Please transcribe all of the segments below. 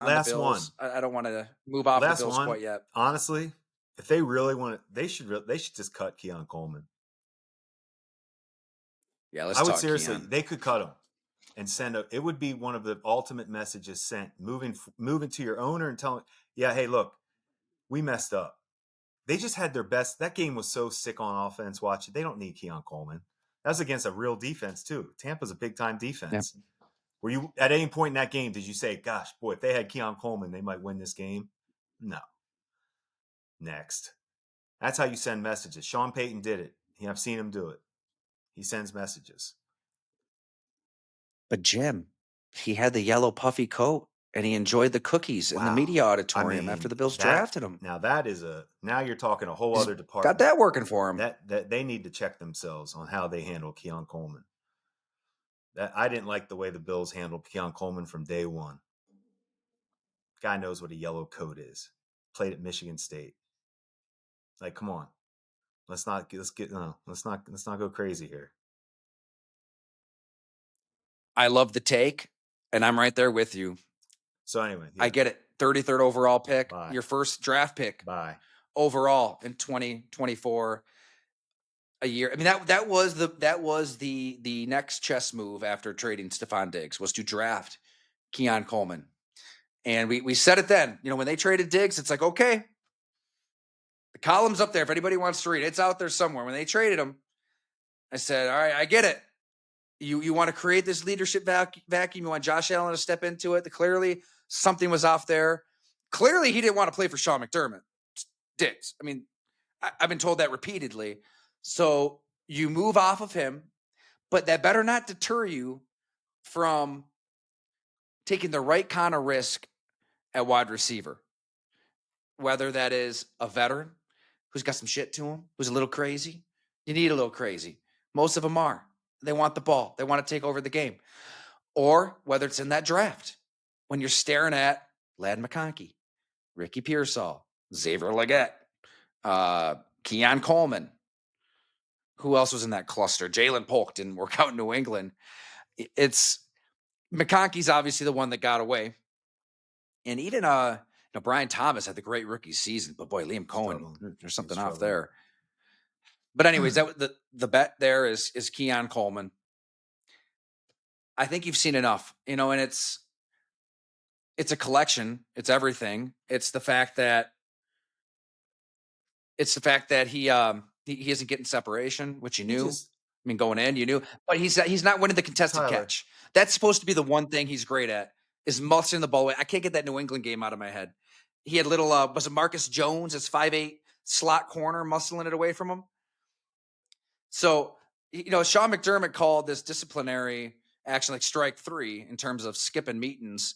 on the Last one. Bills. I don't want to move off the Last Bills one. quite yet. Honestly, if they really want it, they should just cut Keon Coleman. Yeah, let's I would talk seriously, Keon. they could cut him and it would be one of the ultimate messages sent moving to your owner and telling, yeah, hey, look, we messed up. They just had their best. That game was so sick on offense. Watch it. They don't need Keon Coleman. That was against a real defense too. Tampa's a big time Yeah. defense. Were you at any point in that game, did you say, gosh, boy, if they had Keon Coleman, they might win this game? No. Next. That's how you send messages. Sean Payton did it. I've seen him do it. He sends messages. But Jim, he had the yellow puffy coat and he enjoyed the cookies in the Wow. media I auditorium after mean, the Bills that drafted him. now that is now you're talking a whole He's other got department. that working for him. That they need to check themselves on how they handle Keon Coleman. That I didn't like the way the Bills handled Keon Coleman from day one. Guy knows what a yellow coat is. Played at Michigan State. Like, come on. Let's not go crazy here. I love the take, and I'm right there with you. So anyway, I get it. 33rd overall pick, Bye. your first draft pick Bye. overall in 2024. A year. I mean, that was the next chess move after trading Stephon Diggs was to draft Keon Coleman. And we said it then. You know, when they traded Diggs, it's like, okay, the column's up there. If anybody wants to read it, it's out there somewhere. When they traded him, I said, all right, I get it. You want to create this leadership vacuum. You want Josh Allen to step into it. Clearly, something was off there. Clearly, he didn't want to play for Sean McDermott. Diggs. I mean, I've been told that repeatedly. So you move off of him, but that better not deter you from taking the right kind of risk at wide receiver. Whether that is a veteran who's got some shit to him, who's a little crazy. You need a little crazy. Most of them are. They want the ball. They want to take over the game. Or whether it's in that draft when you're staring at Ladd McConkey, Ricky Pearsall, Xavier Legette, Keon Coleman. Who else was in that cluster? Jalen Polk didn't work out in New England. It's McConkey's obviously the one that got away. And even Brian Thomas had the great rookie season, but boy, Liam Cohen, there's something off there. But anyways, that the bet there is Keon Coleman. I think you've seen enough, and it's a collection. It's everything. It's the fact that he isn't getting separation, which you knew. I mean, going in, you knew, but he's not winning the contested catch. That's supposed to be the one thing he's great at is muscling the ball away. I can't get that New England game out of my head. He had little, was it Marcus Jones, his 5'8" slot corner, muscling it away from him. So, Sean McDermott called this disciplinary action like strike 3 in terms of skipping meetings.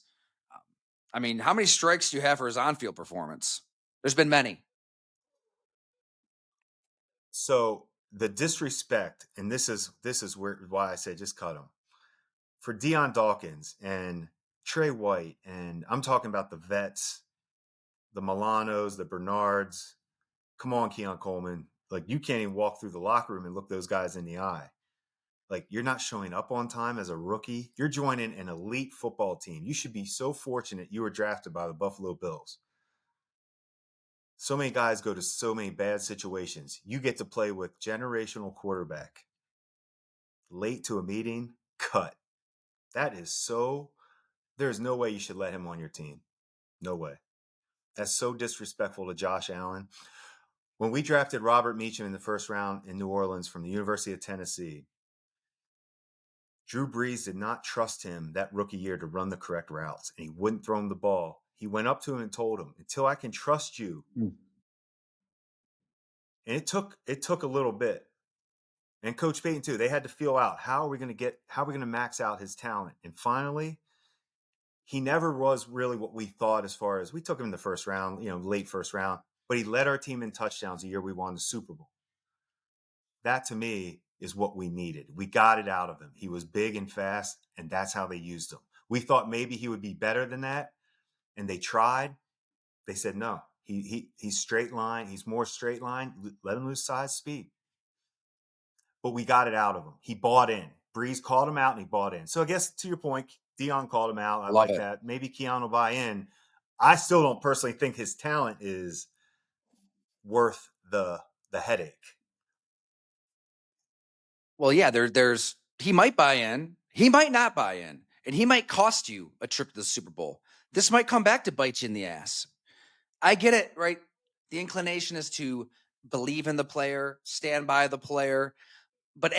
I mean, how many strikes do you have for his on-field performance? There's been many. So the disrespect, and this is why I say just cut him. For Deion Dawkins and Trey White, and I'm talking about the vets, the Milanos, the Bernards. Come on, Keon Coleman. Like, you can't even walk through the locker room and look those guys in the eye. Like, you're not showing up on time as a rookie. You're joining an elite football team. You should be so fortunate you were drafted by the Buffalo Bills. So many guys go to so many bad situations. You get to play with generational quarterback. Late to a meeting, cut. That is so. There's no way you should let him on your team. No way. That's so disrespectful to Josh Allen. When we drafted Robert Meacham in the first round in New Orleans from the University of Tennessee, Drew Brees did not trust him that rookie year to run the correct routes, and he wouldn't throw him the ball. He went up to him and told him, until I can trust you. And it took a little bit. And Coach Payton too. They had to feel out how are we going to max out his talent. And finally, he never was really what we thought as far as we took him in the first round, late first round, but he led our team in touchdowns the year we won the Super Bowl. That to me is what we needed. We got it out of him. He was big and fast, and that's how they used him. We thought maybe he would be better than that, and they tried. They said, no, he's straight line. He's more straight line. Let him lose size, speed. But we got it out of him. He bought in. Breeze called him out, and he bought in. So I guess to your point, Dion called him out. I Love like it. that. Maybe Keon will buy in. I still don't personally think his talent is worth the headache. Well, yeah, there's he might buy in, he might not buy in, and he might cost you a trip to the Super Bowl. This might come back to bite you in the ass. I get it, right? The inclination is to believe in the player, stand by the player, but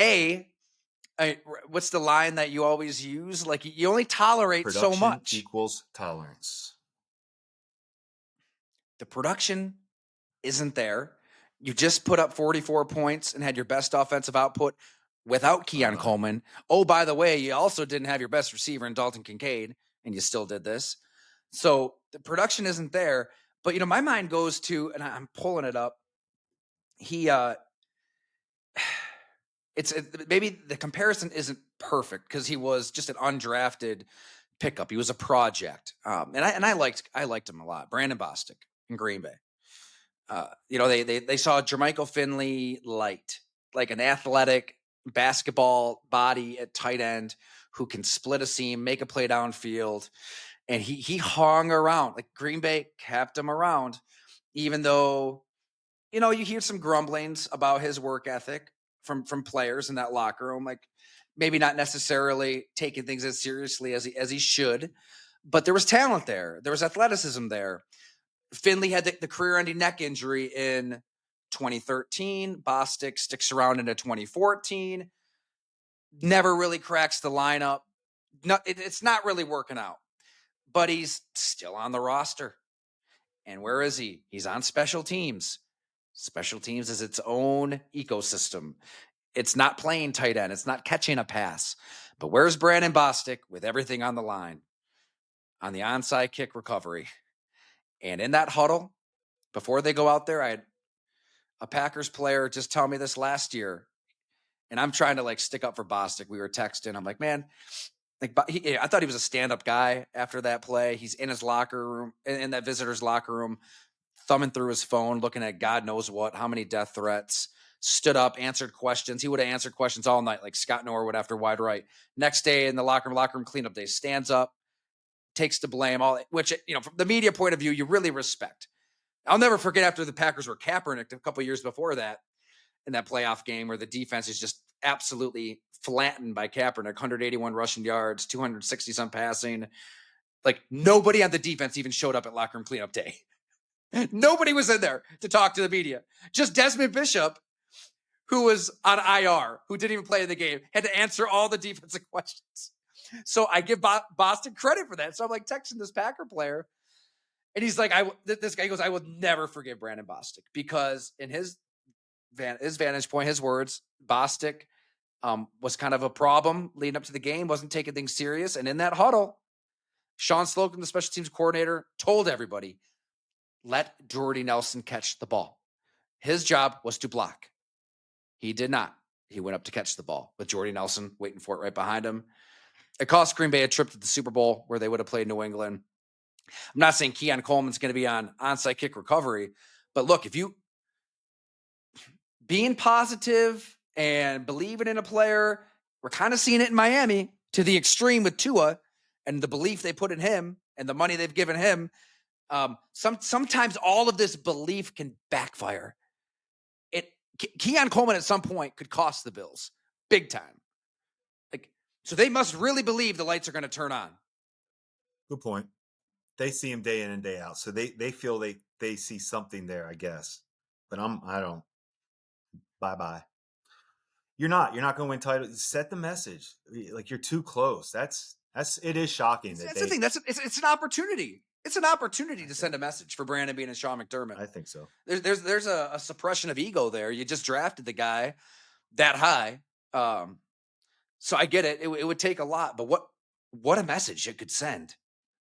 what's the line that you always use? Like you only tolerate so Production much. equals tolerance. The production isn't there. You just put up 44 points and had your best offensive output without Bye Keon bye. Coleman. Oh, by the way, you also didn't have your best receiver in Dalton Kincaid, and you still did this. So the production isn't there. But my mind goes to, and I'm pulling it up. He maybe the comparison isn't perfect because he was just an undrafted pickup. He was a project, and I liked him a lot. Brandon Bostic in Green Bay. They saw Jermichael Finley light, like an athletic basketball body at tight end who can split a seam, make a play downfield, and he hung around. Like Green Bay kept him around, even though you hear some grumblings about his work ethic from players in that locker room, like maybe not necessarily taking things as seriously as he should, but there was talent there, there was athleticism there. Finley had the career-ending neck injury in 2013. Bostic sticks around into 2014. Never really cracks the lineup. No, it's not really working out, but he's still on the roster. And where is he? He's on special teams. Special teams is its own ecosystem. It's not playing tight end. It's not catching a pass. But where's Brandon Bostic with everything on the line on the onside kick recovery? And in that huddle, before they go out there, I had a Packers player just tell me this last year, and I'm trying to like stick up for Bostic. We were texting. I'm like, man, like I thought he was a stand-up guy after that play. He's in his locker room, in that visitor's locker room, thumbing through his phone, looking at God knows what, how many death threats. Stood up, answered questions. He would have answered questions all night, like Scott Norwood after wide right. Next day in the locker room cleanup day, stands up, takes the blame, all which from the media point of view, you really respect. I'll never forget after the Packers were Kaepernick a couple years before that in that playoff game where the defense is just absolutely flattened by Kaepernick, 181 rushing yards, 260 some passing. Like nobody on the defense even showed up at locker room cleanup day. Nobody was in there to talk to the media. Just Desmond Bishop, who was on IR, who didn't even play in the game, had to answer all the defensive questions. So I give Boston credit for that. So I'm like texting this Packer player, and he's like, this guy goes, I will never forgive Brandon Bostic because in his vantage point, his words, Bostic was kind of a problem leading up to the game, wasn't taking things serious. And in that huddle, Sean Slocum, the special teams coordinator, told everybody, let Jordy Nelson catch the ball. His job was to block. He did not. He went up to catch the ball with Jordy Nelson waiting for it right behind him. It cost Green Bay a trip to the Super Bowl where they would have played New England. I'm not saying Keon Coleman's going to be on onside kick recovery, but look, if you being positive and believing in a player, we're kind of seeing it in Miami to the extreme with Tua and the belief they put in him and the money they've given him. Sometimes all of this belief can backfire. Keon Coleman at some point could cost the Bills big time. Like, so they must really believe the lights are going to turn on. Good point. They see him day in and day out, so they feel they see something there, I guess. But I don't. Bye bye. You're not going to win titles. Set the message. Like you're too close. That's it is shocking that That's the they. thing. It's an opportunity. It's an opportunity I to think send a message for Brandon Beane and Sean McDermott. I think so. There's a suppression of ego there. You just drafted the guy that high. So I get it. It would take a lot, but what a message it could send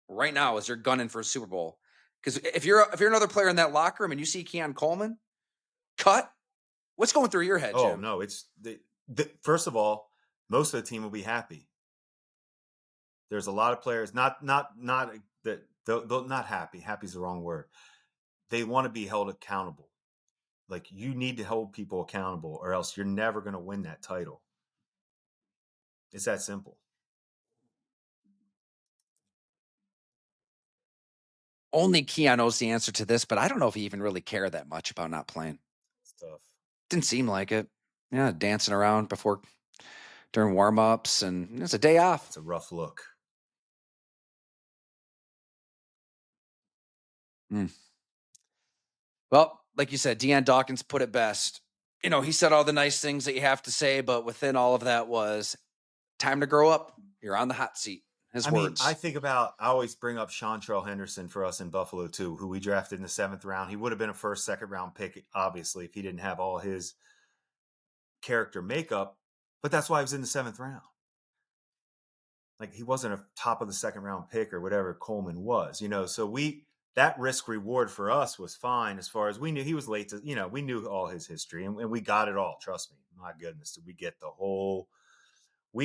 right now as you're gunning for a Super Bowl. Because if you're another player in that locker room and you see Keon Coleman cut, what's going through your head, Oh Jim? no, it's first of all, most of the team will be happy. There's a lot of players not that they'll not happy. Happy is the wrong word. They want to be held accountable. Like you need to hold people accountable, or else you're never going to win that title. It's that simple. only Keon knows the answer to this, but I don't know if he even really cared that much about not playing. It's tough. Didn't seem like it. Yeah, dancing around before during warm-ups, and it's a day off. It's a rough look. Mm. Well, like you said, Deion Dawkins put it best. He said all the nice things that you have to say, but within all of that was time to grow up. You're on the hot seat. His I mean, words. I always bring up Chantrell Henderson for us in Buffalo too, who we drafted in the 7th round. He would have been a first, second round pick, obviously, if he didn't have all his character makeup, but that's why he was in the 7th round. Like, he wasn't a top of the 2nd round pick or whatever Coleman was, so that risk reward for us was fine, as far as we knew he was late to, we knew all his history, and we got it all. Trust me. My goodness, did we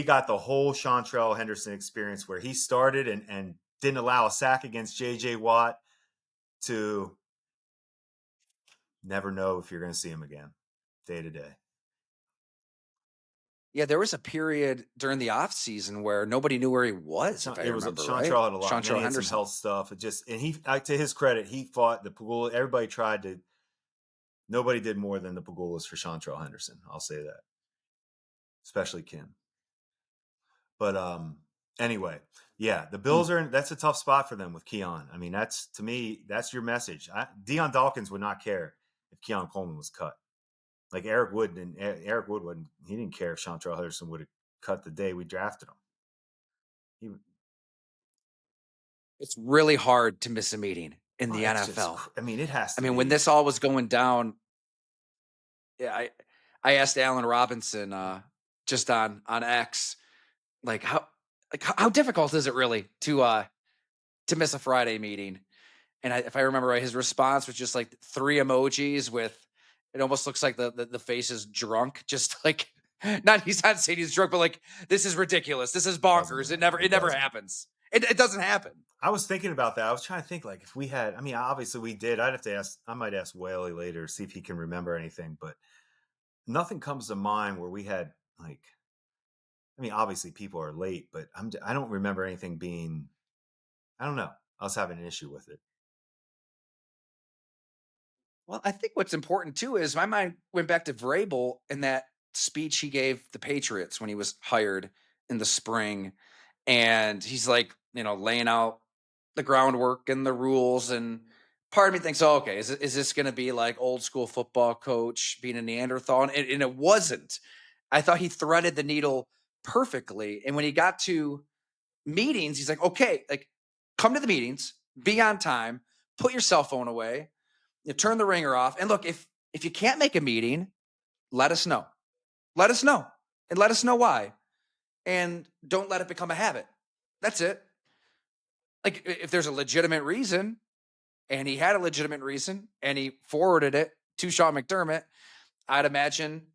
got the whole Chantrell Henderson experience, where he started and didn't allow a sack against JJ Watt, to never know if you're going to see him again day to day. Yeah, there was a period during the off season where nobody knew where he was, if I remember right. Chantrell had a lot. And then Chantrell he had some Henderson. health stuff. And to his credit, he fought the Pagula. Everybody tried to. Nobody did more than the Pagulas for Chantrell Henderson. I'll say that, especially Kim. But anyway, yeah, the Bills are. That's a tough spot for them with Keon. I mean, to me, that's your message. Deion Dawkins would not care if Keon Coleman was cut. Like Eric Wood wouldn't. He didn't care if Chantrell Henderson would have cut the day we drafted him. It's really hard to miss a meeting in the NFL. It has to be. When this all was going down, yeah, I asked Allen Robinson just on X, how difficult is it really to miss a Friday meeting? And if I remember right, his response was just like 3 emojis with, it almost looks like the face is drunk, just like, he's not saying he's drunk, but like, this is ridiculous. This is bonkers. It never happens. It doesn't happen. I was thinking about that. I was trying to think, like, if we had, obviously we did. I might ask Whaley later, see if he can remember anything, but nothing comes to mind where we had, like, obviously people are late, but I don't remember anything being, I don't know. I was having an issue with it. Well, I think what's important too is my mind went back to Vrabel and that speech he gave the Patriots when he was hired in the spring. And he's like, laying out the groundwork and the rules. And part of me thinks, oh, okay, is this going to be like old school football coach being a Neanderthal? And it wasn't. I thought he threaded the needle perfectly. And when he got to meetings, he's like, okay, like, come to the meetings, be on time, put your cell phone away, turn the ringer off. And look, if you can't make a meeting, let us know. Let us know. And let us know why. And don't let it become a habit. That's it. Like, if there's a legitimate reason, and he had a legitimate reason, and he forwarded it to Sean McDermott, I'd imagine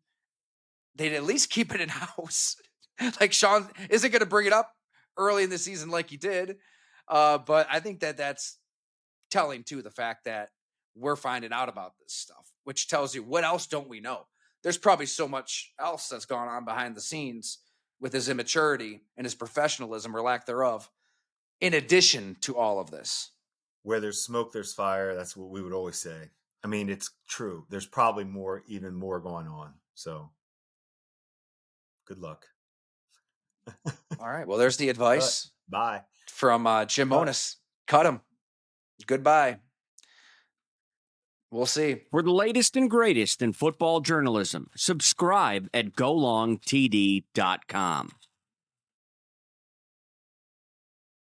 they'd at least keep it in house. Like, Sean isn't going to bring it up early in the season like he did. But I think that's telling too, the fact that we're finding out about this stuff, which tells you, what else don't we know? There's probably so much else that's gone on behind the scenes with his immaturity and his professionalism or lack thereof, in addition to all of this. Where there's smoke, there's fire. That's what we would always say. It's true. There's probably even more going on. So good luck. All right. Well, there's the advice. Bye. From Jim Monis. Cut him. Goodbye. We'll see. For the latest and greatest in football journalism, subscribe at golongtd.com.